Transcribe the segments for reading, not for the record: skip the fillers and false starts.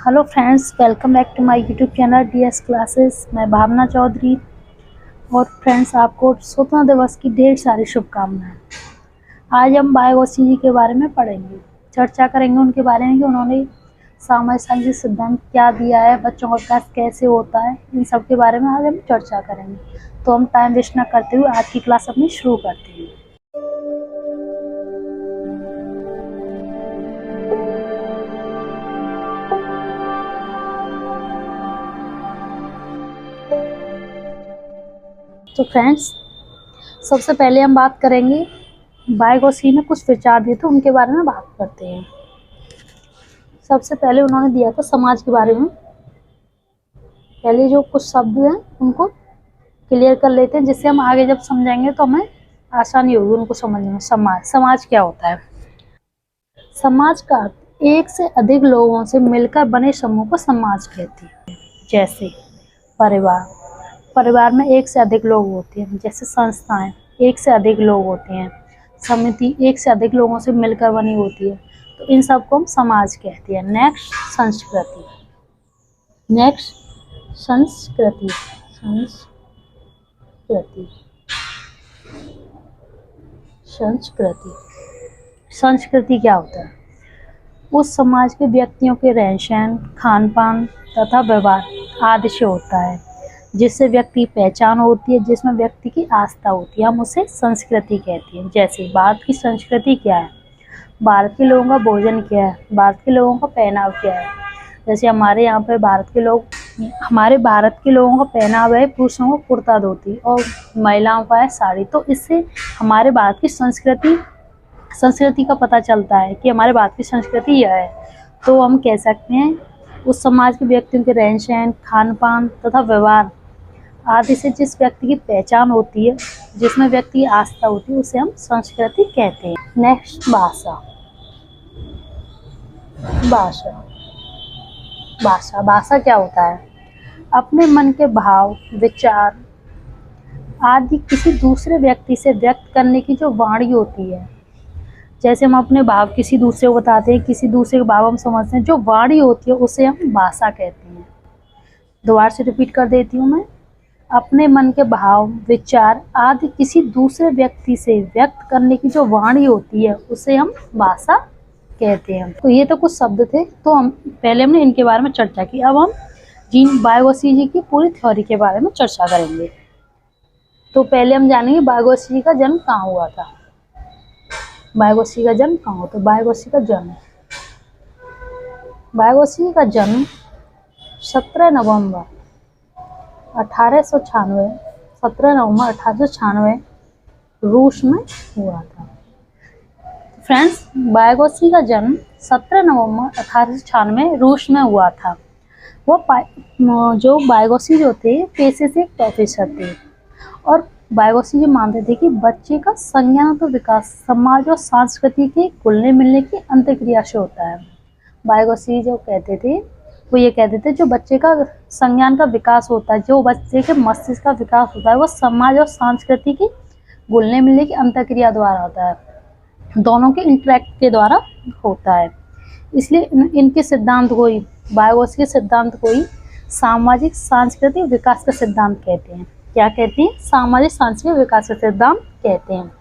Hello friends, welcome back to my YouTube channel DS classes. मैं भावना चौधरी। और friends, आपको स्वतंत्रता दिवस की ढेर सारी शुभकामनाएं। आज हम बायोगोसी जी के बारे में पढ़ेंगे, चर्चा करेंगे उनके बारे में कि उन्होंने सामाजिक सांस्कृतिक सिद्धांत क्या दिया है, बच्चों का विकास कैसे होता है, इन सब के बारे में आज हम चर्चा करेंगे। तो हम टाइम वेस्ट न करते हुए आज की क्लास अपनी शुरू करते हैं। तो फ्रेंड्स, सबसे पहले हम बात करेंगे बायोगोसी ने कुछ विचार दिए थे, उनके बारे में बात करते हैं। सबसे पहले उन्होंने दिया था समाज के बारे में। पहले जो कुछ शब्द हैं उनको क्लियर कर लेते हैं, जिससे हम आगे जब समझेंगे तो हमें आसानी होगी उनको समझने में। समाज क्या होता है? समाज का अर्थ एक से अधिक लोगों से मिलकर बने समूह को समाज कहते हैं। जैसे परिवार में एक से अधिक लोग होते हैं। जैसे संस्थाएं, एक से अधिक लोग होते हैं। समिति एक से अधिक लोगों से मिलकर बनी होती है। तो इन सब को हम समाज कहते हैं। नेक्स्ट, संस्कृति। संस्कृति क्या होता है? उस समाज के व्यक्तियों के रहन सहन, खान पान तथा व्यवहार आदि से होता है, जिससे व्यक्ति की पहचान होती है, जिसमें व्यक्ति की आस्था होती है, हम उसे संस्कृति कहते हैं। जैसे भारत की संस्कृति क्या है? भारत के लोगों का भोजन क्या है? भारत के लोगों का पहनाव क्या है? जैसे हमारे यहाँ पे हमारे भारत के लोगों का पहनावा है, पुरुषों को कुर्ता धोती और महिलाओं का है साड़ी। तो इससे हमारे भारत की संस्कृति का पता चलता है कि हमारे भारत की संस्कृति यह है। तो हम कह सकते हैं उस समाज के व्यक्तियों के रहन सहन, खान पान तथा व्यवहार आदि से जिस व्यक्ति की पहचान होती है, जिसमें व्यक्ति की आस्था होती है, उसे हम संस्कृति कहते हैं। नेक्स्ट, भाषा क्या होता है? अपने मन के भाव, विचार आदि किसी दूसरे व्यक्ति से व्यक्त करने की जो वाणी होती है। जैसे हम अपने भाव किसी दूसरे को बताते हैं, किसी दूसरे के भाव हम समझते हैं, जो वाणी होती है उसे हम भाषा कहते हैं। दोबारा से रिपीट कर देती हूँ मैं। अपने मन के भाव, विचार आदि किसी दूसरे व्यक्ति से व्यक्त करने की जो वाणी होती है उसे हम भाषा कहते हैं। तो ये तो कुछ शब्द थे, तो हमने इनके बारे में चर्चा की। अब हम बायोगोसी जी की पूरी थ्योरी के बारे में चर्चा करेंगे। तो पहले हम जानेंगे बायोगोसी जी का जन्म कहाँ हुआ था। बायोगोसी का जन्म 17 नवंबर 1896 रूस में हुआ था। फ्रेंड्स, बायोगोसी का जन्म 17 नवंबर 1896 रूस में हुआ था। जो बायोगोसी जो थे पेशे से एक प्रोफेसर थे, और बायोगोसी जी मानते थे कि बच्चे का संज्ञान तो विकास समाज और संस्कृति के घुलने मिलने की अंतःक्रिया से होता है। बायोगोसी जो कहते थे वो ये कहते थे, जो बच्चे का संज्ञान का विकास होता है, जो बच्चे के मस्तिष्क का विकास होता है, वो समाज और संस्कृति की घुलने मिलने की अंतःक्रिया द्वारा होता है, दोनों के इंटरेक्ट के द्वारा होता है। इसलिए इनके सिद्धांत को ही, बायोगोसी के सिद्धांत को ही सामाजिक सांस्कृतिक विकास का सिद्धांत कहते हैं। क्या कहते हैं? सामाजिक सांस्कृतिक विकास का सिद्धांत कहते हैं।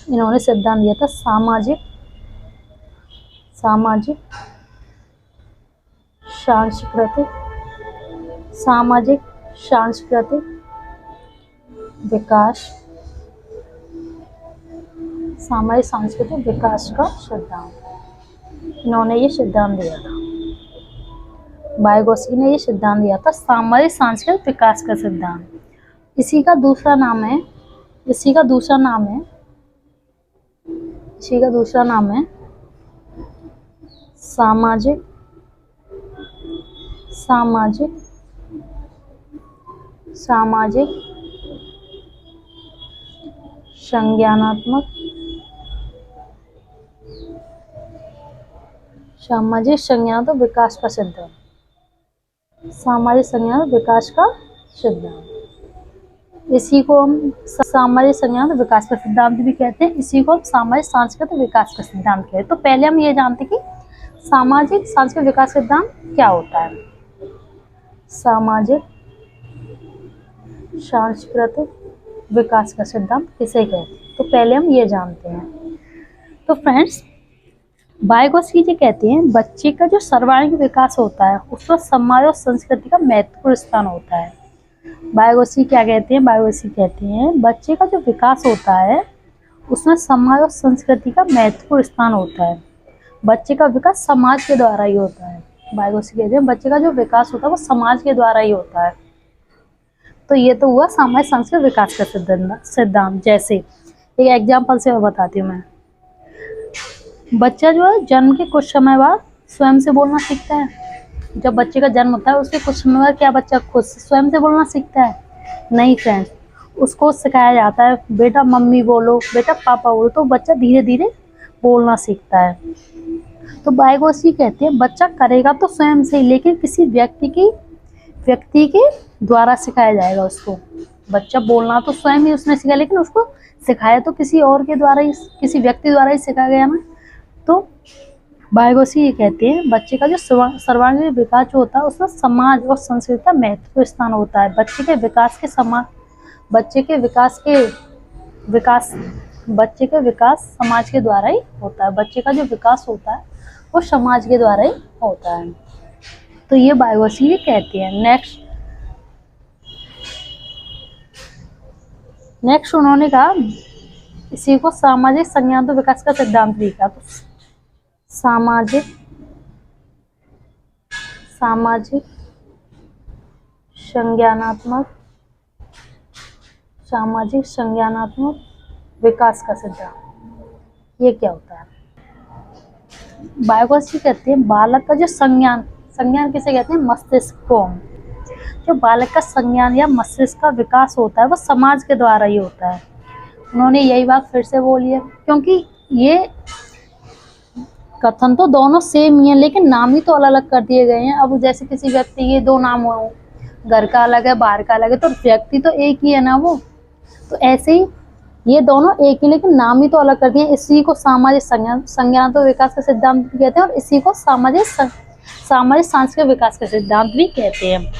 इन्होंने सिद्धांत दिया था सामाजिक सांस्कृतिक विकास का सिद्धांत। इन्होंने ये सिद्धांत दिया था, बायोगोसी ने ये सिद्धांत दिया था, सामाजिक सांस्कृतिक विकास का सिद्धांत। इसी का दूसरा नाम है सामाजिक संज्ञानात्मक विकास का सिद्धांत। सामाजिक संज्ञानात्मक विकास का सिद्धांत, इसी को हम सामाजिक संज्ञानात्मक विकास का सिद्धांत भी कहते हैं। इसी को हम सामाजिक सांस्कृतिक विकास का सिद्धांत कहते हैं। तो पहले हम ये जानते कि सामाजिक सांस्कृतिक विकास सिद्धांत क्या होता है? सामाजिक सांस्कृतिक विकास का सिद्धांत किसे कहते हैं? तो पहले हम ये जानते हैं। तो फ्रेंड्स, वाइगोत्स्की जी कहते हैं बच्चे का जो सर्वांगीण विकास होता है उसमें समाज और संस्कृति का महत्वपूर्ण स्थान होता है। वाइगोत्स्की क्या कहते हैं? वाइगोत्स्की कहते हैं बच्चे का जो विकास होता है उसमें समाज और संस्कृति का महत्वपूर्ण स्थान होता है। बच्चे का विकास समाज के द्वारा ही होता है। वाइगोत्स्की कहते हैं बच्चे का जो विकास होता है वो समाज के द्वारा ही होता है। तो ये तो हुआ सामाजिक सांस्कृतिक विकास का सिद्धांत। जैसे एक एग्जाम्पल से बताती हूँ मैं। बच्चा जो है जन्म के कुछ समय बाद स्वयं से बोलना सीखता है। जब बच्चे का जन्म होता है उसके कुछ समय बाद क्या बच्चा खुद स्वयं से बोलना सीखता है? नहीं फ्रेंड्स, उसको सिखाया जाता है बेटा मम्मी बोलो, बेटा पापा बोलो, तो बच्चा धीरे धीरे बोलना सीखता है। तो वाइगोत्स्की कहते हैं बच्चा करेगा तो स्वयं से ही, लेकिन किसी व्यक्ति के द्वारा सिखाया जाएगा उसको। बच्चा बोलना तो स्वयं ही उसने सीखा, लेकिन उसको सिखाया तो किसी और के द्वारा ही, किसी व्यक्ति द्वारा ही सिखाया गया ना। तो वाइगोत्स्की ये कहते हैं बच्चे का जो सर्वांगीण विकास जो होता है उसमें समाज और संस्कृति का महत्वपूर्ण स्थान होता है। बच्चे के विकास समाज के द्वारा ही होता है। बच्चे का जो विकास होता है वो समाज के द्वारा ही होता है। तो ये वाइगोत्स्की कहते हैं। नेक्स्ट उन्होंने कहा इसी को सामाजिक संज्ञानात्मक विकास का सिद्धांत भी कहा। तो सामाजिक संज्ञानात्मक विकास का सिद्धांत ये क्या होता है? वाइगोत्स्की कहते हैं बालक का जो संज्ञान किसे कहते हैं? मस्तिष्क को। जो बालक का संज्ञान या मस्तिष्क का विकास होता है वो समाज के द्वारा ही होता है। उन्होंने यही बात फिर से बोली है, क्योंकि ये कथन तो दोनों सेम ही है लेकिन नाम ही तो अलग अलग कर दिए गए हैं। अब जैसे किसी व्यक्ति के दो नाम हो, घर का अलग है बाहर का अलग है, तो व्यक्ति तो एक ही है ना वो। तो ऐसे ही ये दोनों एक ही, लेकिन नाम ही तो अलग कर दिए। इसी को सामाजिक संज्ञानात्मक विकास का सिद्धांत भी कहते हैं और इसी को सामाजिक सांस्कृतिक विकास का सिद्धांत भी कहते हैं।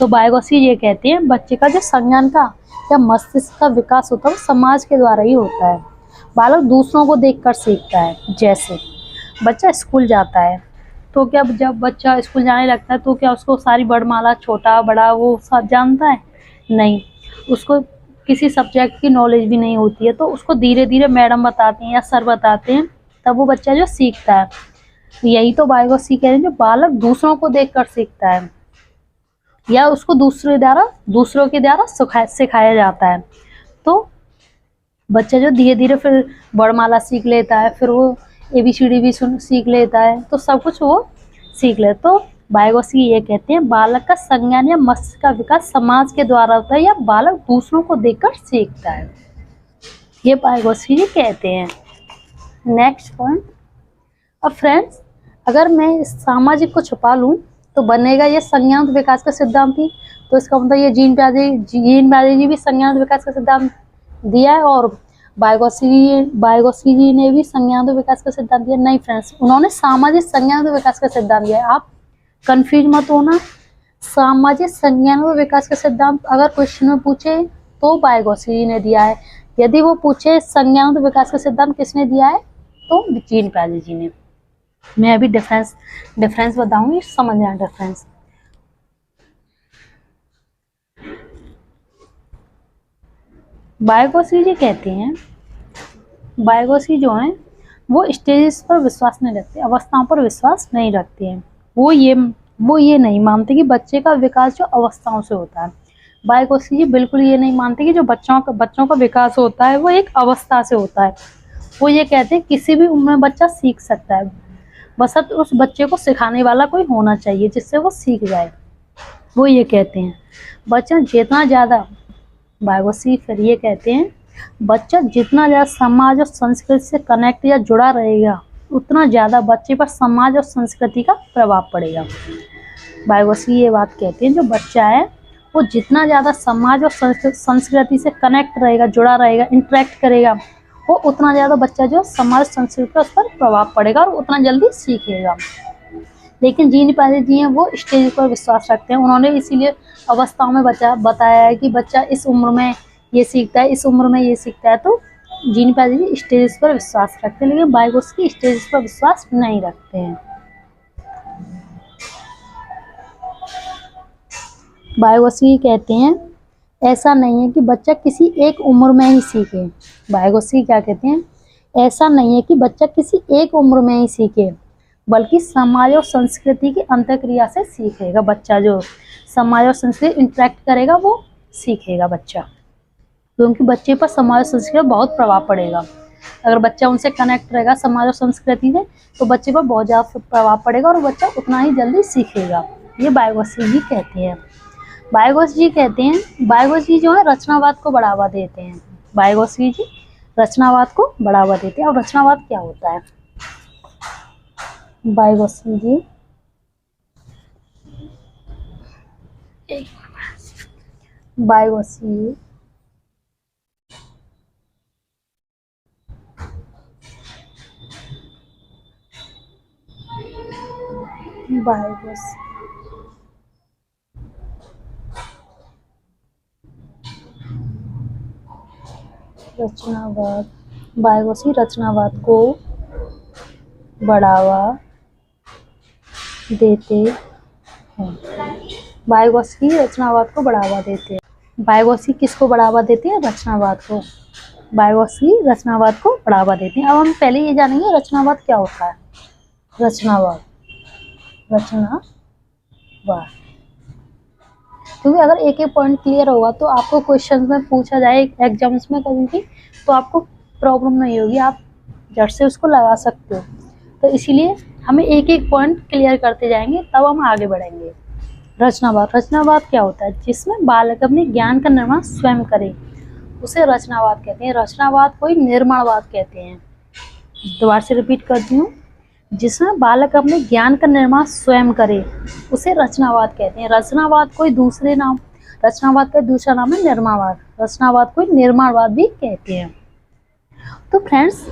तो वाइगोत्स्की ये कहते हैं बच्चे का जो संज्ञान का या मस्तिष्क का विकास होता है वो समाज के द्वारा ही होता है। बालक दूसरों को देखकर सीखता है। जैसे बच्चा स्कूल जाता है तो क्या जब बच्चा स्कूल जाने लगता है तो क्या उसको सारी वर्णमाला छोटा बड़ा वो सब जानता है? नहीं, उसको किसी सब्जेक्ट की नॉलेज भी नहीं होती है। तो उसको धीरे धीरे मैडम बताते हैं या सर बताते हैं, तब वो बच्चा जो सीखता है। यही तो वाइगोत्स्की कह रहे हैं जो बालक दूसरों को देखकर सीखता है या उसको दूसरों के द्वारा सिखाया जाता है। तो बच्चा जो धीरे धीरे फिर वर्णमाला सीख लेता है, फिर वो ABCD भी सीख लेता है, तो सब कुछ वो सीख ले। तो वाइगोत्स्की ये कहते हैं बालक का संज्ञान या मस्तिष्क का विकास समाज के द्वारा होता है या बालक दूसरों को देखकर सीखता है। ये वाइगोत्स्की जी कहते हैं। Next point. अब फ्रेंड्स, अगर मैं इस सामाजिक को छुपा लूँ तो बनेगा ये संज्ञानात्मक विकास का सिद्धांत ही। तो इसका मतलब ये जीन प्याजे जी भी संज्ञानात्मक विकास का सिद्धांत दिया है और वाइगोत्स्की जी ने भी संज्ञानात्मक विकास का सिद्धांत दिया। नहीं फ्रेंड्स, उन्होंने सामाजिक संज्ञानात्मक विकास का सिद्धांत दिया है। आप कंफ्यूज मत होना। सामाजिक संज्ञानात्मक विकास का सिद्धांत अगर क्वेश्चन में पूछे तो वाइगोत्स्की जी ने दिया है। यदि वो पूछे संज्ञानात्मक विकास का सिद्धांत किसने दिया है तो जीन प्याजे जी ने। मैं अभी डिफरेंस बताऊंगी, समझना डिफरेंस। वाइगोत्स्की जी कहते हैं वाइगोत्स्की जो हैं वो स्टेजेस पर विश्वास नहीं रखते, अवस्थाओं पर विश्वास नहीं रखते हैं। वो ये नहीं मानते कि बच्चे का विकास जो अवस्थाओं से होता है। वाइगोत्स्की जी बिल्कुल ये नहीं मानते कि जो बच्चों का विकास होता है वो एक अवस्था से होता है। वो ये कहते हैं किसी भी उम्र में बच्चा सीख सकता है, बस उस बच्चे को सिखाने वाला कोई होना चाहिए जिससे वो सीख जाए। वो ये कहते हैं बच्चा जितना ज़्यादा वाइगोत्स्की फिर ये कहते हैं बच्चा जितना ज़्यादा समाज और संस्कृति से कनेक्ट या जुड़ा रहेगा उतना ज़्यादा बच्चे पर समाज और संस्कृति का प्रभाव पड़ेगा। वाइगोत्स्की ये बात कहते हैं जो बच्चा है वो जितना ज़्यादा समाज और संस्कृति से कनेक्ट रहेगा, जुड़ा रहेगा, इंटरेक्ट करेगा, वो उतना ज़्यादा बच्चा जो समाज संस्कृति का उस पर प्रभाव पड़ेगा और उतना जल्दी सीखेगा। लेकिन जीन पाजी जी हैं वो स्टेज पर विश्वास रखते हैं। उन्होंने इसीलिए अवस्थाओं में बताया है कि बच्चा इस उम्र में ये सीखता है, इस उम्र में ये सीखता है। तो जीन पाजी जी स्टेज पर विश्वास रखते हैं, लेकिन वाइगोत्स्की स्टेज पर विश्वास नहीं रखते हैं। वाइगोत्स्की कहते हैं ऐसा नहीं है कि बच्चा किसी एक उम्र में ही सीखे। वाइगोत्स्की क्या कहते हैं, ऐसा नहीं है कि बच्चा किसी एक उम्र में ही सीखे, बल्कि समाज और संस्कृति की अंतःक्रिया से सीखेगा। बच्चा जो समाज और संस्कृति इंटरेक्ट करेगा वो सीखेगा बच्चा, क्योंकि बच्चे पर समाज और संस्कृति का बहुत प्रभाव पड़ेगा। अगर बच्चा उनसे कनेक्ट रहेगा समाज और संस्कृति से तो बच्चे पर बहुत ज़्यादा प्रभाव पड़ेगा और बच्चा उतना ही जल्दी सीखेगा। ये वाइगोत्स्की जी कहते हैं। वाइगोत्स्की जी कहते हैं, वाइगोत्स्की जी जो है रचनावाद को बढ़ावा देते हैं। वाइगोत्स्की जी रचनावाद को बढ़ावा देते हैं। और रचनावाद क्या होता है? वाइगोत्स्की जी वाइगोत्स्की रचनावाद वाइगोत्स्की रचनावाद को बढ़ावा देते हैं। वाइगोत्स्की रचनावाद को बढ़ावा देते हैं। वाइगोत्स्की किसको बढ़ावा देते हैं? रचनावाद को। वाइगोत्स्की रचनावाद को बढ़ावा देते हैं। अब हम पहले ये जानेंगे रचनावाद क्या होता है। रचनावाद क्योंकि अगर एक एक पॉइंट क्लियर होगा तो आपको क्वेश्चन में पूछा जाए एग्जाम्स में कभी भी तो आपको प्रॉब्लम नहीं होगी, आप झट से उसको लगा सकते हो। तो इसीलिए हमें एक एक पॉइंट क्लियर करते जाएंगे, तब हम आगे बढ़ेंगे। रचनावाद क्या होता है? जिसमें बालक अपने ज्ञान का निर्माण स्वयं करे, उसे रचनावाद कहते हैं। रचनावाद को ही निर्माणवाद कहते हैं। दोबारा से रिपीट करती हूँ, जिसमें बालक अपने ज्ञान का निर्माण स्वयं करे उसे रचनावाद कहते हैं। रचनावाद का दूसरा नाम है निर्माणवाद। रचनावाद को निर्माणवाद भी कहते हैं। तो फ्रेंड्स,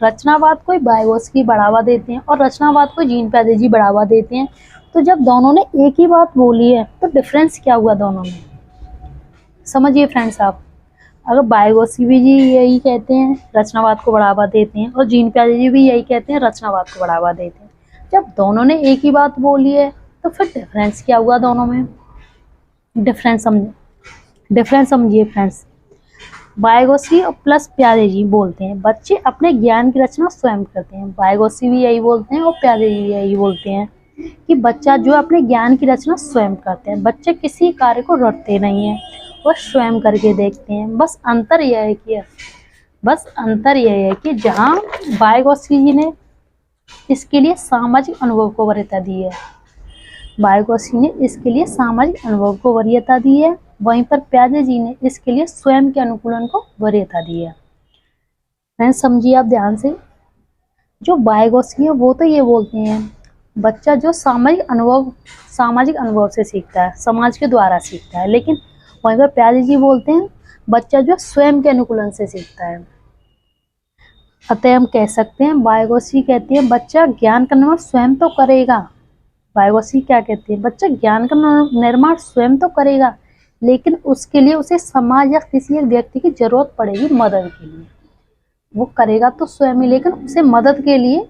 रचनावाद को वाइगोत्स्की बढ़ावा देते हैं और रचनावाद को जीन पाजी जी बढ़ावा देते हैं। तो जब दोनों ने एक ही बात बोली है तो डिफरेंस क्या हुआ दोनों में, समझिए फ्रेंड्स आप। अगर वाइगोत्स्की जी यही कहते हैं रचनावाद को बढ़ावा देते हैं और जीन पाजी जी भी यही कहते हैं रचनावाद को बढ़ावा देते हैं, जब दोनों ने एक ही बात बोली है तो फिर डिफरेंस क्या हुआ दोनों में? डिफरेंस समझिए फ्रेंड्स। वाइगोत्स्की प्लस पाजी जी बोलते हैं बच्चे अपने ज्ञान की रचना स्वयं करते हैं। वाइगोत्स्की भी यही बोलते हैं और पाजी जी यही बोलते हैं कि बच्चा जो अपने ज्ञान की रचना स्वयं करते हैं। बच्चे किसी कार्य को रटते नहीं हैं, वो स्वयं करके देखते हैं। बस अंतर यह है कि जहाँ वाइगोत्स्की जी ने इसके लिए सामाजिक अनुभव को वरीयता दी है, वाइगोत्स्की ने इसके लिए सामाजिक अनुभव को वरीयता दी है, वहीं पर पाजी जी ने इसके लिए स्वयं के अनुकूलन को वरीयता दी है। फ्रेंड्स समझिए आप ध्यान से, जो वाइगोत्स्की है वो तो ये बोलते हैं बच्चा जो सामाजिक अनुभव से सीखता है, समाज के द्वारा सीखता है, लेकिन वहीं पर पाजी जी बोलते हैं बच्चा जो स्वयं के अनुकूलन से सीखता है। अतः हम कह सकते हैं वाइगोत्स्की कहती है बच्चा ज्ञान का निर्माण स्वयं तो करेगा। वाइगोत्स्की क्या कहती है? बच्चा ज्ञान का निर्माण स्वयं तो करेगा, लेकिन उसके लिए उसे समाज या किसी एक व्यक्ति की जरूरत पड़ेगी मदद के लिए। वो करेगा तो स्वयं ही, लेकिन उसे मदद के लिए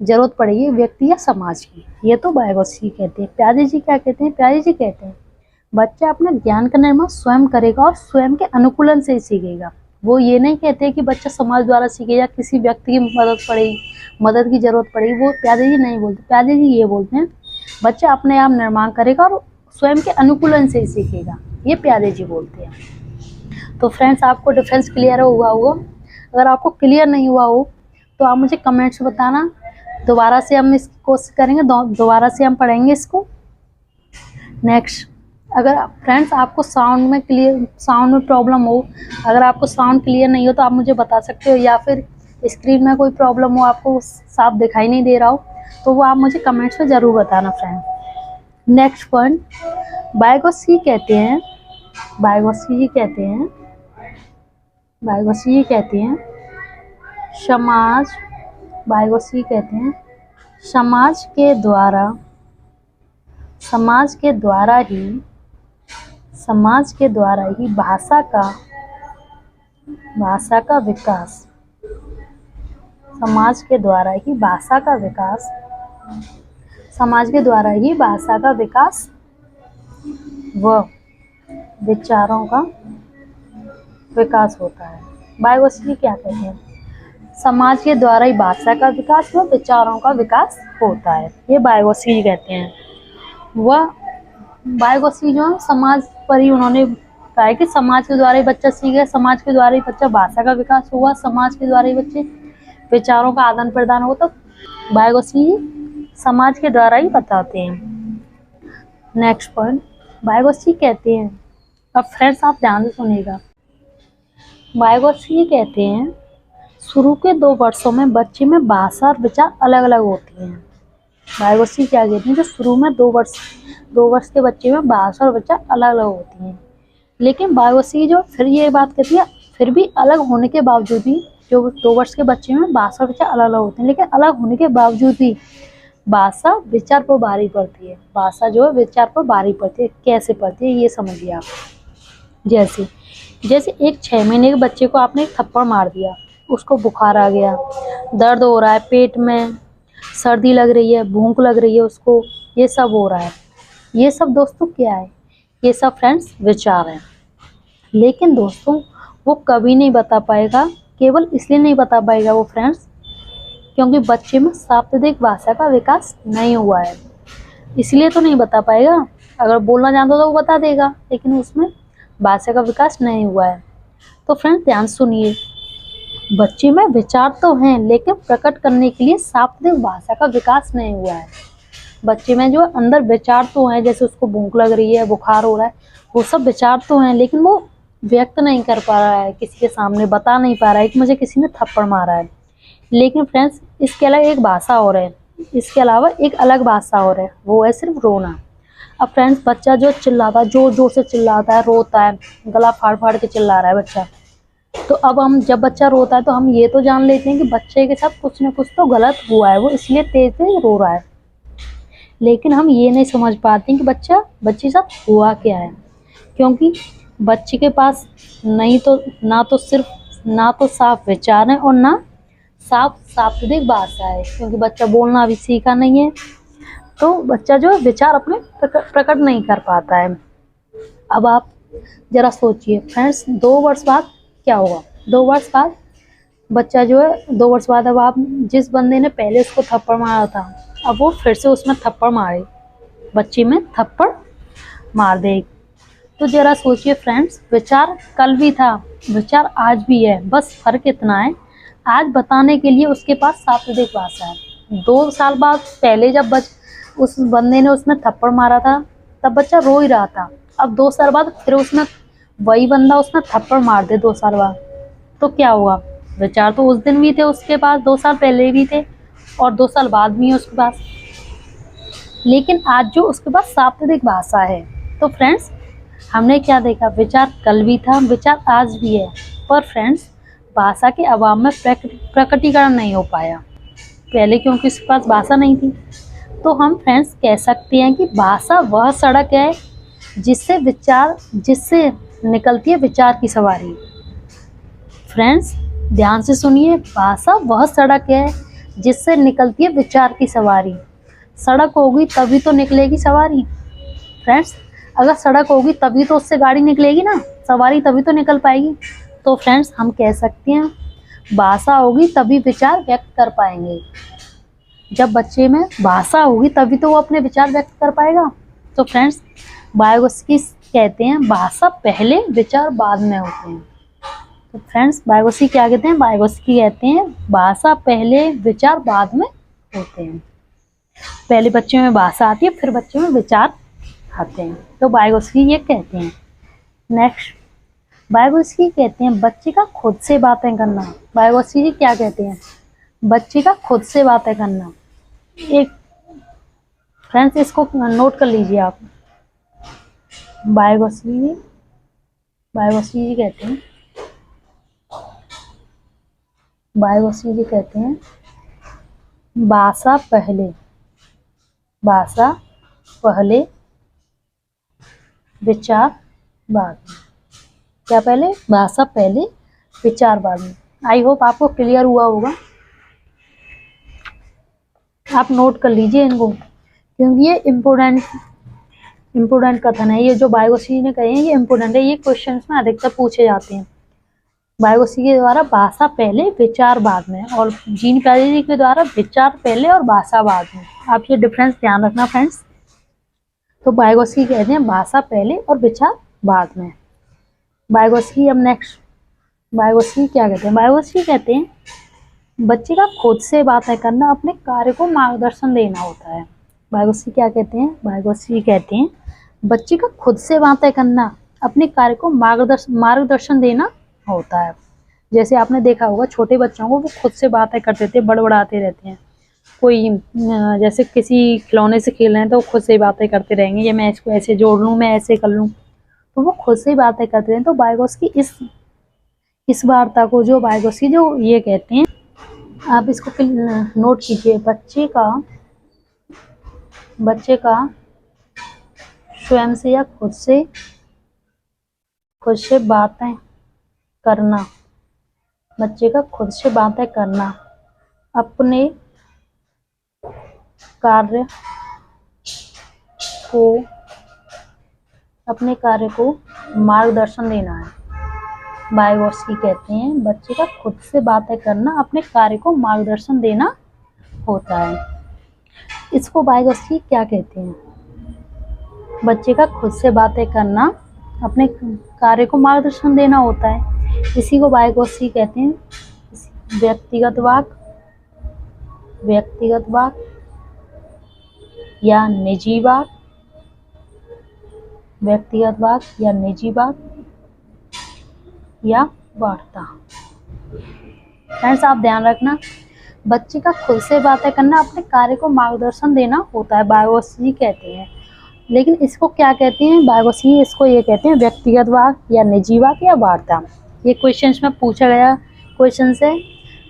जरूरत पड़ेगी व्यक्ति या समाज की। ये तो वाइगोत्स्की कहते हैं। पाजी जी क्या कहते हैं? पाजी जी कहते हैं बच्चा अपना ज्ञान का निर्माण स्वयं करेगा और स्वयं के अनुकूलन से ही सीखेगा। वो ये नहीं कहते कि बच्चा समाज द्वारा सीखे या किसी व्यक्ति की मदद की जरूरत पड़ेगी, वो पाजी जी नहीं बोलते। पाजी जी ये बोलते हैं बच्चा अपने आप निर्माण करेगा और स्वयं के अनुकूलन से ही सीखेगा, ये पाजी जी बोलते हैं। तो फ्रेंड्स आपको डिफरेंस क्लियर हुआ होगा। अगर आपको क्लियर नहीं हुआ हो तो आप मुझे कमेंट्स बताना, दोबारा से हम इसकी कोशिश करेंगे, दोबारा से हम पढ़ेंगे इसको। नेक्स्ट, अगर फ्रेंड्स आपको साउंड में प्रॉब्लम हो, अगर आपको साउंड क्लियर नहीं हो तो आप मुझे बता सकते हो, या फिर स्क्रीन में कोई प्रॉब्लम हो, आपको साफ दिखाई नहीं दे रहा हो, तो वो आप मुझे कमेंट्स में ज़रूर बताना फ्रेंड। नेक्स्ट पॉइंट, वाइगोत्स्की जी कहते हैं समाज, बायोसी कहते हैं समाज के द्वारा ही भाषा का विकास, समाज के द्वारा ही भाषा का विकास व विचारों का विकास होता है। बायोसी क्या कहते हैं? समाज के द्वारा ही भाषा का विकास व विचारों का विकास होता है, ये बायोसी कहते हैं। वह बायोसी जो समाज पर ही उन्होंने कहा है कि समाज के द्वारा ही बच्चा सीखे, समाज के द्वारा ही बच्चा भाषा का विकास हुआ, समाज के द्वारा ही बच्चे विचारों का आदान प्रदान होता। तो बायोसी समाज के द्वारा ही बताते हैं। नेक्स्ट पॉइंट, बायोसी कहते हैं, अब फ्रेंड्स आप ध्यान से सुनिएगा, बायोसी कहते हैं शुरू के 2 वर्षों में बच्चे में भाषा और विचार अलग अलग होती हैं। बायोसी क्या कहते हैं? जो शुरू में 2 वर्ष के बच्चे में भाषा और विचार अलग अलग होती हैं, लेकिन बायोसी जो फिर ये बात कहती है फिर भी अलग होने के बावजूद भी जो 2 वर्ष के बच्चे में भाषा और विचार अलग अलग होते हैं, लेकिन अलग होने के बावजूद भी भाषा विचार पर भारी पड़ती है। भाषा जो है विचार पर भारी पड़ती है। कैसे पड़ती है ये समझिए आप। जैसे एक 6 महीने के बच्चे को आपने एक थप्पड़ मार दिया, उसको बुखार आ गया, दर्द हो रहा है पेट में, सर्दी लग रही है, भूख लग रही है उसको, ये सब हो रहा है। ये सब दोस्तों क्या है? ये सब फ्रेंड्स विचार हैं। लेकिन दोस्तों वो कभी नहीं बता पाएगा, केवल इसलिए नहीं बता पाएगा वो फ्रेंड्स क्योंकि बच्चे में शाब्दिक भाषा का विकास नहीं हुआ है, इसलिए तो नहीं बता पाएगा। अगर बोलना जानता तो वो बता देगा, लेकिन उसमें भाषा का विकास नहीं हुआ है। तो फ्रेंड्स ध्यान सुनिए, बच्चे में विचार तो हैं लेकिन प्रकट करने के लिए शाब्दिक भाषा का विकास नहीं हुआ है। बच्चे में जो अंदर विचार तो हैं, जैसे उसको भूख लग रही है, बुखार हो रहा है, वो सब विचार तो हैं, लेकिन वो व्यक्त नहीं कर पा रहा है, किसी के सामने बता नहीं पा रहा है कि मुझे किसी ने थप्पड़ मारा है। लेकिन फ्रेंड्स इसके अलावा एक भाषा और है, इसके अलावा एक अलग भाषा और है, वो है सिर्फ रोना। अब फ्रेंड्स बच्चा जो चिल्लाता है, जोर जोर से चिल्लाता है, रोता है, गला फाड़ फाड़ के चिल्ला रहा है बच्चा, तो अब हम जब बच्चा रोता है तो हम ये तो जान लेते हैं कि बच्चे के साथ कुछ ना कुछ तो गलत हुआ है, वो इसलिए तेज तेज रो रहा है। लेकिन हम ये नहीं समझ पाते कि बच्चे के साथ हुआ क्या है, क्योंकि बच्चे के पास ना तो साफ विचार है और ना साफ शाब्दिक भाषा है, क्योंकि बच्चा बोलना अभी सीखा नहीं है, तो बच्चा जो विचार अपने प्रकट नहीं कर पाता है। अब आप जरा सोचिए फ्रेंड्स, 2 वर्ष बाद क्या होगा? 2 वर्ष बाद बच्चा जो है 2 वर्ष बाद, अब आप जिस बंदे ने पहले उसको थप्पड़ मारा था, अब वो फिर से उसमें थप्पड़ मारे, बच्चे में थप्पड़ मार दे, तो जरा सोचिए फ्रेंड्स, विचार कल भी था, विचार आज भी है, बस फर्क इतना है आज बताने के लिए उसके पास शाब्दिक भाषा है। 2 साल बाद पहले जब उस बंदे ने उसमें थप्पड़ मारा था तब बच्चा रो ही रहा था, अब 2 साल बाद फिर उसमें वही बंदा उसमें थप्पड़ मार दे 2 साल बाद, तो क्या हुआ? विचार तो उस दिन भी थे उसके पास, 2 साल पहले भी थे और 2 साल बाद भी है उसके पास, लेकिन आज जो उसके पास शाब्दिक भाषा है। तो फ्रेंड्स हमने क्या देखा? विचार कल भी था, विचार आज भी है, पर फ्रेंड्स भाषा के अभाव में प्रकटीकरण नहीं हो पाया पहले, क्योंकि उसके पास भाषा नहीं थी। तो हम फ्रेंड्स कह सकते हैं कि भाषा वह सड़क है जिससे निकलती है विचार की सवारी। फ्रेंड्स ध्यान से सुनिए, भाषा वह सड़क है जिससे निकलती है विचार की सवारी। सड़क होगी तभी तो निकलेगी सवारी। फ्रेंड्स अगर सड़क होगी तभी तो उससे गाड़ी निकलेगी ना, सवारी तभी तो निकल पाएगी। तो फ्रेंड्स हम कह सकते हैं भाषा होगी तभी विचार व्यक्त कर पाएंगे। जब बच्चे में भाषा होगी तभी तो वो अपने विचार व्यक्त कर पाएगा। तो फ्रेंड्स बायोसी कहते हैं भाषा पहले विचार बाद में होते हैं। तो फ्रेंड्स बायोसी क्या कहते हैं? बायोसी कहते हैं भाषा पहले विचार बाद में होते हैं। पहले बच्चे में भाषा आती है, फिर बच्चे में विचार आते हैं। तो बायोसी ये कहते हैं। नेक्स्ट बायोसी कहते हैं बच्चे का खुद से बातें करना। बायोसी क्या कहते हैं? बच्चे का खुद से बातें करना। एक फ्रेंड्स इसको नोट कर लीजिए आप। बायोसी कहते हैं बायोसी जी कहते हैं भाषा पहले, भाषा पहले विचार बाद में। क्या पहले? भाषा पहले विचार बाद में। आई होप आपको क्लियर हुआ होगा। आप नोट कर लीजिए इनको, क्योंकि ये इम्पोर्टेंट कथन है। ये जो बायोसी ने कहे हैं ये इम्पोर्टेंट है, ये क्वेश्चंस में अधिकतर पूछे जाते हैं। बायोसी के द्वारा भाषा पहले विचार बाद में, और जीन पियाजे के द्वारा विचार पहले और भाषा बाद में। आप ये डिफरेंस ध्यान रखना फ्रेंड्स। तो बायोसी कहते हैं भाषा पहले और विचार बाद में। बायोसी, अब नेक्स्ट बायोसी क्या कहते हैं? बायोसी कहते हैं बच्चे का खुद से बातें करना, अपने कार्य को मार्गदर्शन देना होता है। बायोसी क्या कहते हैं? बायोसी कहते हैं बच्चे का खुद से बातें करना, अपने कार्य को मार्गदर्शन देना होता है। जैसे आपने देखा होगा छोटे बच्चों को वो खुद से बातें करते थे, बड़बड़ाते रहते हैं। कोई जैसे किसी खिलौने से खेल रहे हैं तो खुद से ही बातें करते रहेंगे, ये मैं इसको ऐसे जोड़ लूँ, मैं ऐसे कर लूँ, तो वो खुद से ही बातें करते हैं। तो बायोसी इस वार्ता को जो बायोसी जो ये कहते हैं, आप इसको नोट कीजिए। बच्चे का स्वयं से या खुद से बातें करना, बच्चे का खुद से बातें करना, अपने कार्य को मार्गदर्शन देना है। बायोसी कहते हैं बच्चे का खुद से बातें करना, अपने कार्य को मार्गदर्शन देना होता है। इसको बायोसी क्या कहते हैं? बच्चे का खुद से बातें करना, अपने कार्य को मार्गदर्शन देना होता है। इसी को बायोसी कहते हैं व्यक्तिगत वाक या निजी वाक, व्यक्तिगत वाक या निजी वाक या वार्ता। फ्रेंड्स आप ध्यान रखना, बच्चे का खुद से बातें करना, अपने कार्य को मार्गदर्शन देना होता है, बायोसी कहते हैं। लेकिन इसको क्या कहते हैं? बायोसी इसको ये कहते हैं व्यक्तिगत वाक या निजी वाक या वार्ता। ये क्वेश्चन में पूछा गया क्वेश्चन से,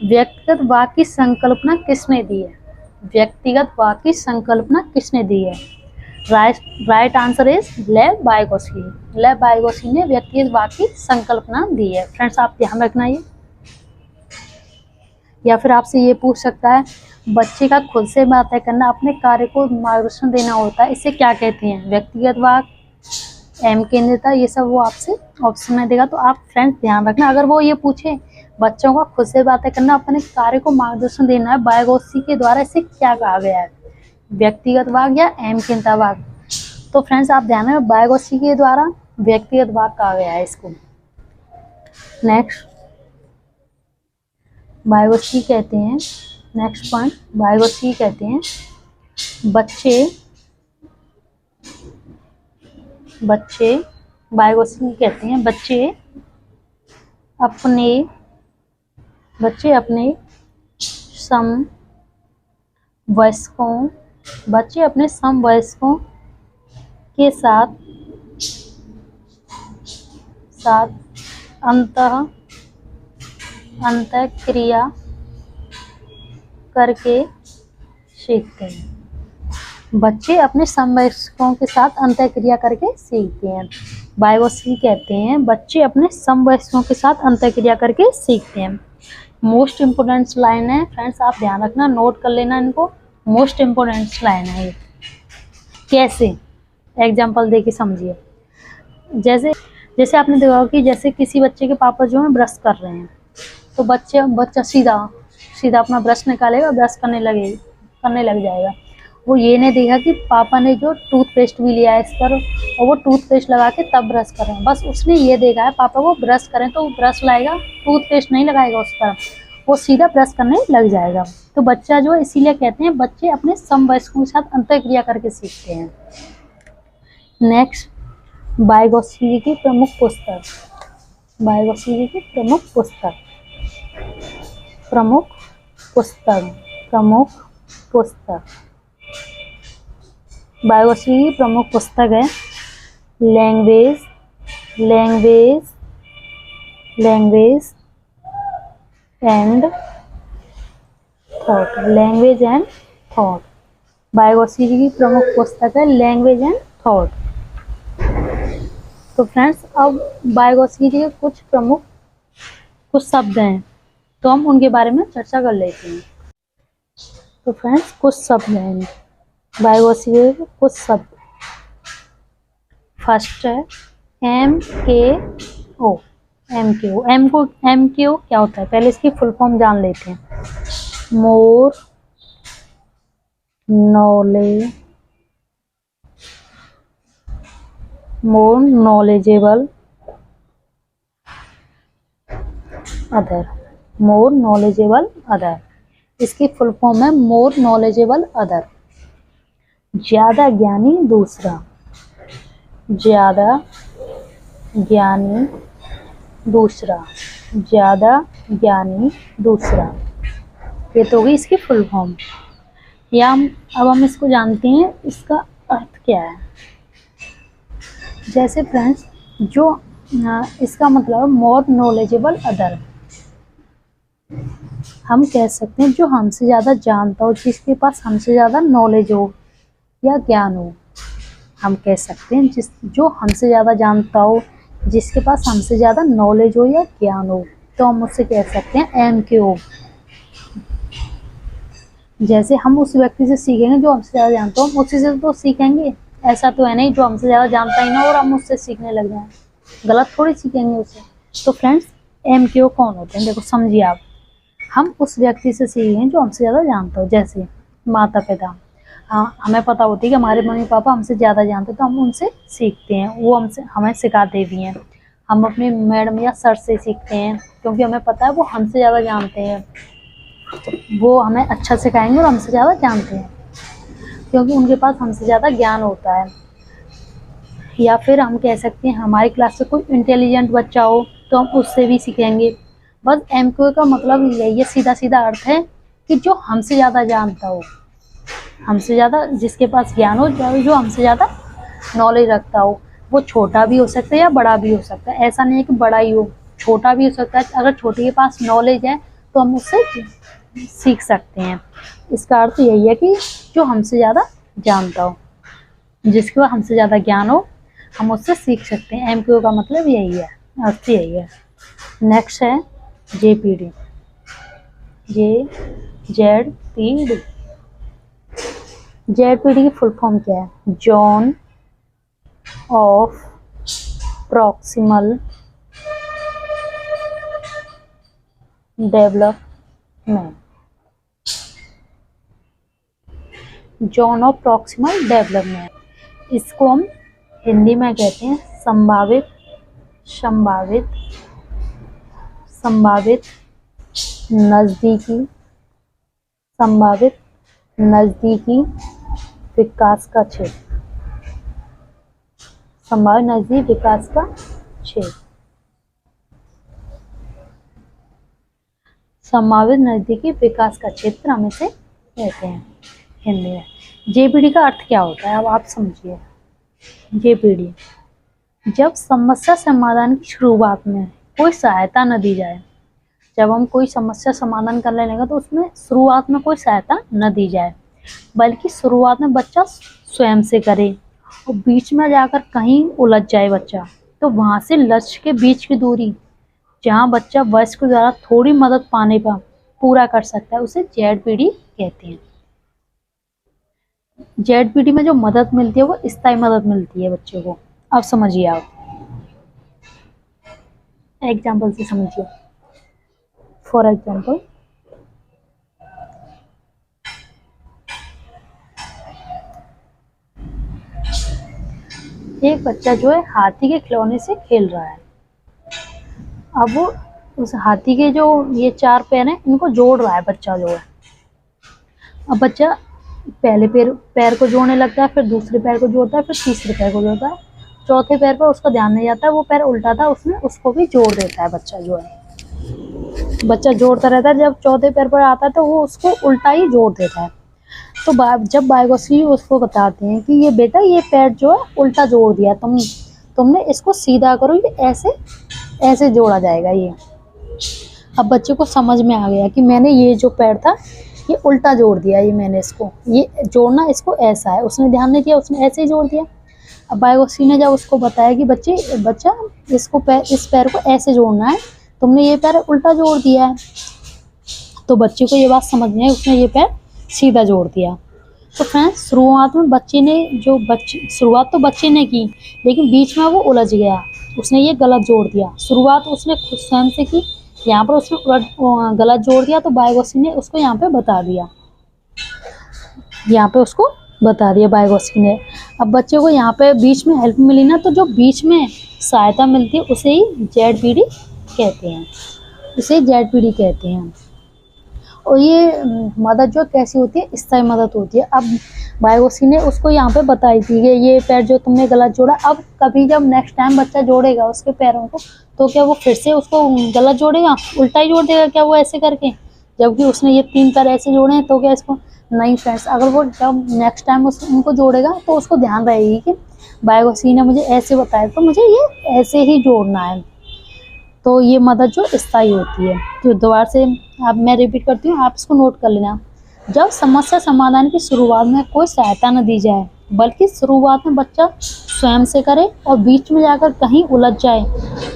व्यक्तिगत वाक की संकल्पना किसने दी है? व्यक्तिगत वाक की संकल्पना किसने दी है? राइट आंसर इज लेव बायोसी। लेव बायोसी ने व्यक्तिगत वाक की संकल्पना दी है। फ्रेंड्स आप ध्यान रखना ये। या फिर आपसे ये पूछ सकता है बच्चे का खुद से बातें करना, अपने कार्य को मार्गदर्शन देना होता है, इसे क्या कहते हैं? व्यक्तिगत वाक, एम केंद्रिता, ये सब वो आपसे ऑप्शन में देगा। तो आप फ्रेंड्स ध्यान रखना, अगर वो ये पूछे बच्चों का खुद से बातें करना, अपने कार्य को मार्गदर्शन देना है, बायोसी के द्वारा इसे क्या कहा गया है? व्यक्तिगत वाक या एम केंद्रिता वाक? तो फ्रेंड्स आप ध्यान रखना, बायोसी के द्वारा व्यक्तिगत वाक कहा गया है इसको। नेक्स्ट बायोसी कहते हैं, नेक्स्ट पॉइंट, बायोसी कहते हैं बायोसी कहते हैं बच्चे अपने समवयस्कों के साथ अंतःक्रिया करके सीखते हैं। बच्चे अपने समवयस्कों के साथ अंतःक्रिया करके सीखते हैं। बायोसी कहते हैं बच्चे अपने समवयस्कों के साथ अंतःक्रिया करके सीखते हैं। मोस्ट इम्पोर्टेंट लाइन है फ्रेंड्स, आप ध्यान रखना, नोट कर लेना इनको। मोस्ट इम्पोर्टेंट लाइन है ये। कैसे? एग्जाम्पल दे के समझिए। जैसे आपने देखा कि जैसे किसी बच्चे के पापा जो है ब्रश कर रहे हैं, तो बच्चा सीधा अपना ब्रश निकालेगा, ब्रश करने लग जाएगा। वो ये नहीं देखा कि पापा ने जो टूथपेस्ट भी लिया है इस पर, और वो टूथपेस्ट लगा के तब ब्रश कर रहे हैं। बस उसने ये देखा है पापा वो ब्रश करें तो वो ब्रश लाएगा, टूथपेस्ट नहीं लगाएगा उस पर, वो सीधा ब्रश करने लग जाएगा। तो बच्चा जो है, इसीलिए कहते हैं बच्चे अपने समवयस्कों के साथ अंतःक्रिया करके सीखते हैं। नेक्स्ट बायोसी की प्रमुख पुस्तक। बायोसी की प्रमुख पुस्तक बायोसी की प्रमुख पुस्तक है language and thought, language and thought. Vygotsky की प्रमुख पुस्तक है लैंग्वेज एंड थॉट। तो फ्रेंड्स, अब वाइगोत्स्की के कुछ शब्द हैं, तो हम उनके बारे में चर्चा कर लेते हैं। तो फ्रेंड्स, कुछ शब्द हैं वाइगोत्स्की के कुछ शब्द। फर्स्ट है MKO। MKO क्या होता है, पहले इसकी फुल फॉर्म जान लेते हैं। More knowledgeable other. More knowledgeable other, इसकी फुल फॉर्म है मोर नॉलेजेबल अदर। ज्यादा ज्ञानी दूसरा, ज्यादा ज्ञानी दूसरा, ज्यादा ज्ञानी दूसरा, ये तो होगी इसकी फुल फॉर्म। या अब हम इसको जानते हैं इसका अर्थ क्या है। जैसे फ्रेंड्स, जो इसका मतलब मोर नॉलेजेबल अदर, हम कह सकते हैं जो हमसे ज़्यादा जानता हो, जिसके पास हमसे ज़्यादा नॉलेज हो या ज्ञान हो। हम कह सकते हैं जो हमसे ज़्यादा जानता हो, जिसके पास हमसे ज़्यादा नॉलेज हो या ज्ञान हो, तो हम उससे कह सकते हैं MKO। जैसे हम उस व्यक्ति से सीखेंगे जो हमसे ज़्यादा जानता हो, हम उसी से तो सीखेंगे। ऐसा तो है नहीं जो हमसे ज़्यादा जानता ही ना और हम उससे सीखने लग जाएं, गलत थोड़ी सीखेंगे उससे। तो फ्रेंड्स, MKO कौन होते हैं, देखो समझिए आप। हम उस व्यक्ति से सीखेंगे जो हमसे ज़्यादा जानता हो। जैसे माता पिता, हाँ, हमें पता होती है कि हमारे मम्मी पापा हमसे ज़्यादा जानते हैं, तो हम उनसे सीखते हैं, वो हमें सिखाते भी हैं। हम अपने मैडम या सर से सीखते हैं, क्योंकि हमें पता है वो हमसे ज़्यादा जानते हैं, वो हमें अच्छा सिखाएंगे और हमसे ज़्यादा जानते हैं, क्योंकि उनके पास हमसे ज़्यादा ज्ञान होता है। या फिर हम कह सकते हैं हमारी क्लास से कोई इंटेलिजेंट बच्चा हो तो हम उससे भी सीखेंगे। बस MKO का मतलब यही है, सीधा सीधा अर्थ है कि जो हमसे ज़्यादा जानता हो, हमसे ज़्यादा जिसके पास ज्ञान हो, जो हमसे ज़्यादा नॉलेज रखता हो। वो छोटा भी हो सकता है या बड़ा भी हो सकता है, ऐसा नहीं है कि बड़ा ही हो, छोटा भी हो सकता है। अगर छोटे के पास नॉलेज है तो हम उससे सीख सकते हैं। इसका अर्थ यही है कि जो हमसे ज़्यादा जानता हो, जिसके पास हमसे ज़्यादा ज्ञान हो, हम उससे सीख सकते हैं। MKO का मतलब यही है, अर्थ यही है। नेक्स्ट है JPD। ZPD। ZPD की फुल फॉर्म क्या है, zone of proximal development. Zone of proximal development, इसको हम हिंदी में कहते हैं संभावित नज़दीकी विकास का क्षेत्र। संभावित नज़दीकी विकास का क्षेत्र, संभावित नज़दीकी विकास का क्षेत्र हम इसे कहते हैं हिंदी में। JPD का अर्थ क्या होता है, अब आप समझिए। JPD, जब समस्या समाधान की शुरुआत में कोई सहायता न दी जाए, जब हम कोई समस्या समाधान करने लगेगा तो उसमें शुरुआत में कोई सहायता न दी जाए, बल्कि शुरुआत में बच्चा स्वयं से करे और बीच में जाकर कहीं उलझ जाए बच्चा, तो वहाँ से लक्ष्य के बीच की दूरी जहाँ बच्चा वयस्क द्वारा थोड़ी मदद पाने पर पूरा कर सकता है, उसे ZPD कहते हैं। ZPD में जो मदद मिलती है वो स्थायी मदद मिलती है बच्चे को। अब समझिए आप, एग्जाम्पल से समझिए। फॉर एग्जाम्पल, एक बच्चा जो है हाथी के खिलौने से खेल रहा है। अब वो उस हाथी के जो ये 4 पैर हैं, इनको जोड़ रहा है बच्चा जो है। अब बच्चा पहले पैर को जोड़ने लगता है, फिर दूसरे पैर को जोड़ता है, फिर तीसरे पैर को जोड़ता है, चौथे पैर पर उसका ध्यान नहीं जाता, वो पैर उल्टा था, उसमें उसको भी जोड़ देता है। बच्चा जो है, बच्चा जोड़ता रहता है, जब चौथे पैर पर आता है तो वो उसको उल्टा ही जोड़ देता है। तो जब वाइगोत्स्की उसको बताते हैं कि ये बेटा, ये पैर जो है उल्टा जोड़ दिया, तुमने इसको सीधा करो, ये ऐसे जोड़ा जाएगा ये। अब बच्चे को समझ में आ गया कि मैंने ये जो पैर था ये उल्टा जोड़ दिया, ये मैंने इसको, ये जोड़ना इसको ऐसा है, उसने ध्यान नहीं दिया, उसने ऐसे ही जोड़ दिया। अब बायोसी ने जब उसको बताया कि बच्चा इसको इस पैर को ऐसे जोड़ना है, तुमने ये पैर उल्टा जोड़ दिया है, तो बच्चे को ये बात समझ नहीं आई, उसने ये पैर सीधा जोड़ दिया। तो फ्रेंड्स शुरुआत में शुरुआत तो बच्चे ने की, लेकिन बीच में वो उलझ गया, उसने ये गलत जोड़ दिया। शुरुआत उसने खुद स्वयं से की, यहाँ पर उसने गलत जोड़ दिया, तो बायोसी ने उसको यहाँ पे बता दिया, यहाँ पे उसको बता दिया बायोसी ने। अब बच्चे को यहाँ पे बीच में हेल्प मिली ना, तो जो बीच में सहायता मिलती है उसे ही ZPD कहते हैं, उसे ZPD कहते हैं। और ये मदद जो कैसी होती है, स्थायी मदद होती है। अब बायोसी ने उसको यहाँ पे बताई थी कि ये पैर जो तुमने गलत जोड़ा, अब कभी जब नेक्स्ट टाइम बच्चा जोड़ेगा उसके पैरों को, तो क्या वो फिर से उसको गलत जोड़ेगा, उल्टा ही जोड़ देगा क्या वो ऐसे करके, जबकि उसने ये 3 पैर ऐसे जोड़े हैं, तो क्या इसको नहीं फ्रेंड्स, अगर वो जब नेक्स्ट टाइम उनको जोड़ेगा तो उसको ध्यान रहेगी कि बायोसी ने मुझे ऐसे बताया, तो मुझे ये ऐसे ही जोड़ना है। तो ये मदद जो स्थायी होती है। तो दोबारा से अब मैं रिपीट करती हूँ, आप इसको नोट कर लेना। जब समस्या समाधान की शुरुआत में कोई सहायता न दी जाए, बल्कि शुरुआत में बच्चा स्वयं से करे और बीच में जाकर कहीं उलझ जाए,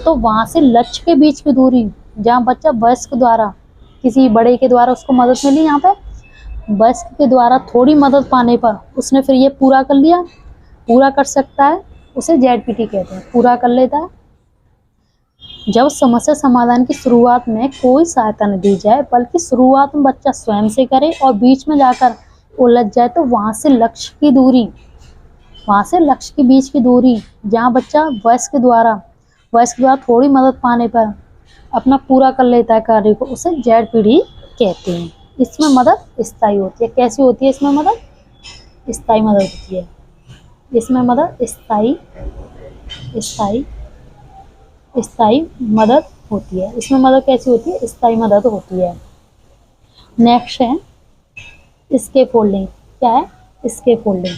तो वहाँ से लक्ष्य के बीच की दूरी, जहाँ बच्चा वयस्क द्वारा, किसी बड़े के द्वारा उसको मदद मिली, यहाँ पे वयस्क के द्वारा थोड़ी मदद पाने पर उसने फिर ये पूरा कर लिया, पूरा कर सकता है, उसे ZPD कहते हैं, पूरा कर लेता है। जब समस्या समाधान की शुरुआत में कोई सहायता न दी जाए, बल्कि शुरुआत में बच्चा स्वयं से करे और बीच में जाकर उलझ जाए, तो वहाँ से लक्ष्य की दूरी, वहाँ से लक्ष्य के बीच की दूरी, जहाँ बच्चा वयस्क द्वारा थोड़ी मदद पाने पर अपना पूरा कर लेता है कार्य को, उसे ZPD कहते हैं। इसमें मदद स्थायी होती है। कैसी होती है इसमें मदद? स्थायी मदद होती है। इसमें मदद स्थायी मदद होती है। इसमें मदद कैसी होती है? स्थायी मदद होती है। नेक्स्ट है स्कैफोल्डिंग। क्या है? स्कैफोल्डिंग।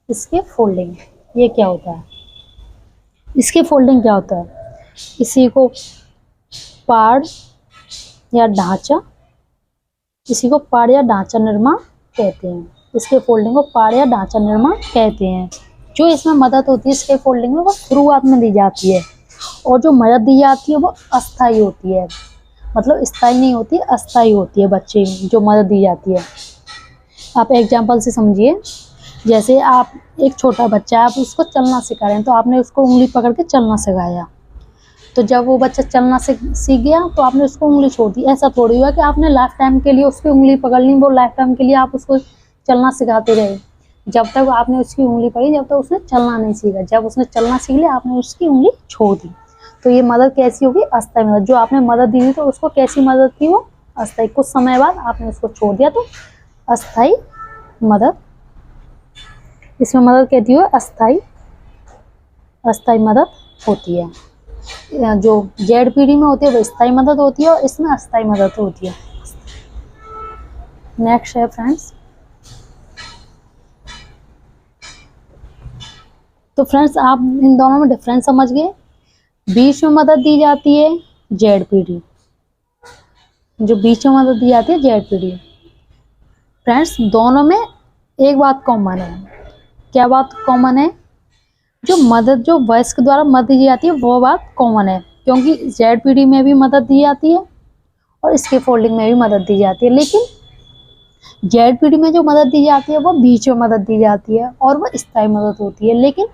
स्कैफोल्डिंग ये क्या होता है? स्कैफोल्डिंग क्या होता है? इसी को पाड़ या ढांचा निर्माण कहते हैं। स्कैफोल्डिंग को पाड़ या ढांचा निर्माण कहते हैं। जो इसमें मदद होती है स्कैफोल्डिंग में, वो शुरुआत में दी जाती है, और जो मदद दी जाती है वो अस्थायी होती है, मतलब स्थायी नहीं होती, अस्थायी होती है। बच्चे जो मदद दी जाती है, आप एग्जाम्पल से समझिए। जैसे आप एक छोटा बच्चा है, आप उसको चलना सिखा रहे हैं, तो आपने उसको उंगली पकड़ के चलना सिखाया, तो जब वो बच्चा चलना सीख गया तो आपने उसको उंगली छोड़ दी। ऐसा थोड़ी हुआ कि आपने लाइफ टाइम के लिए उसकी उंगली पकड़ ली, वो लाइफ टाइम के लिए आप उसको चलना सिखाते रहे। जब तक आपने उसकी उंगली पकड़ी, जब तक उसने चलना नहीं सीखा। जब उसने चलना सीख लिया, आपने उसकी उंगली छोड़ दी। तो ये मदद कैसी होगी? अस्थायी मदद। जो आपने मदद दी थी तो उसको कैसी मदद थी? वो अस्थायी। कुछ समय बाद आपने उसको छोड़ दिया, तो अस्थायी मदद। इसमें मदद कहती है अस्थायी मदद होती है। जो ZPD में होती है वो स्थायी मदद होती है, और इसमें अस्थायी मदद होती है। नेक्स्ट है फ्रेंड्स, तो फ्रेंड्स आप इन दोनों में डिफरेंस समझ गए। बीच में मदद दी जाती है ZPD, जो बीच में मदद दी जाती है ZPD। फ्रेंड्स दोनों में एक बात कॉमन है। क्या बात कॉमन है? जो वयस्क द्वारा मदद दी जाती है वो बात कॉमन है, क्योंकि ZPD में भी मदद दी जाती है और स्कैफोल्डिंग में भी मदद दी जाती है। लेकिन ZPD में जो मदद दी जाती है वो बीच में मदद दी जाती है और वो स्थायी मदद होती है। लेकिन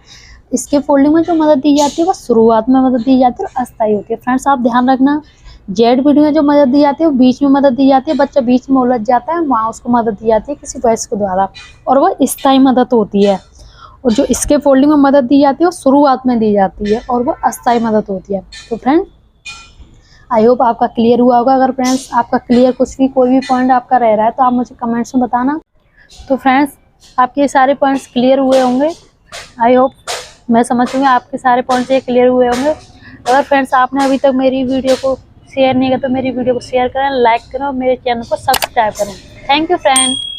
स्कैफोल्डिंग में जो मदद दी जाती है वो शुरुआत में मदद दी जाती है और अस्थायी होती है। फ्रेंड्स आप ध्यान रखना, ZPD में जो मदद दी जाती है वो बीच में मदद दी जाती है, बच्चा बीच में उलझ जाता है, वहाँ उसको मदद दी जाती है किसी वयस्क द्वारा, और वो स्थायी मदद होती है। और जो स्कैफोल्डिंग में मदद दी जाती है वो शुरुआत में दी जाती है और वो अस्थायी मदद होती है। तो फ्रेंड्स आई होप आपका क्लियर हुआ होगा। अगर फ्रेंड्स आपका क्लियर कोई भी पॉइंट आपका रह रहा है तो आप मुझे कमेंट्स में बताना। तो फ्रेंड्स आपके सारे पॉइंट्स क्लियर हुए होंगे। आई होप, मैं समझूंगी आपके सारे पॉइंट्स ये क्लियर हुए होंगे। अगर फ्रेंड्स आपने अभी तक मेरी वीडियो को शेयर नहीं किया तो मेरी वीडियो को शेयर करें, लाइक करें और मेरे चैनल को सब्सक्राइब करें। Thank you friend.